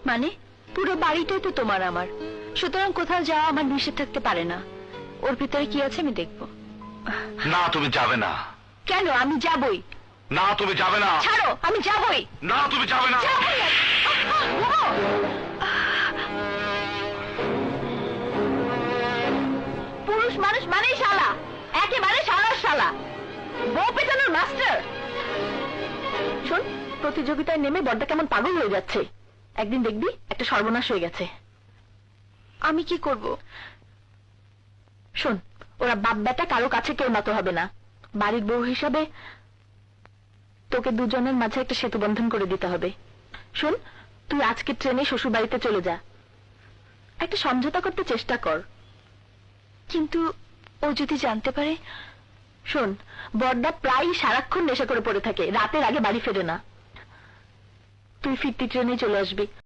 মানে পুরো বাড়িটাই তো তোমার আমার, সুতরাং কোথাও যাওয়া আমার নিষেধ থাকতে পারে না। ওর ভিতরে কি আছে আমি দেখবো। না তুমি যাবে না। কেন? আমি যাবই। না তুমি যাবে না। ছাড়ো, আমি যাবই। না তুমি যাবে না। যাবই। পুরুষ মানুষ মানেই শালা, একেবারে শালার শালা, বউ পেটানোর মাস্টার। শোন, প্রতিযোগিতায় নেমে বড়টা কেমন পাগল হয়ে যাচ্ছে। একদিন দেখবি একটা সর্বনাশ হয়ে গেছে। আমি কি করব? শোন, ওরা বাপ বেটা কারো কাছে কেউ নত হবে না। বাড়ির বউ হিসাবে তোকে দুজনের মাঝে একটা সেতু বন্ধন করে দিতে হবে। শোন, তুই আজকে ট্রেনে শ্বশুর বাড়িতে চলে যা, একটা সমঝোতা করতে চেষ্টা কর। কিন্তু ও যদি জানতে পারে? শোন, বড়দা প্রায় সারাক্ষণ নেশা করে পড়ে থাকে, রাতের আগে বাড়ি ফেরে না। তুই ফিরতি ট্রেনে চলে আসবি।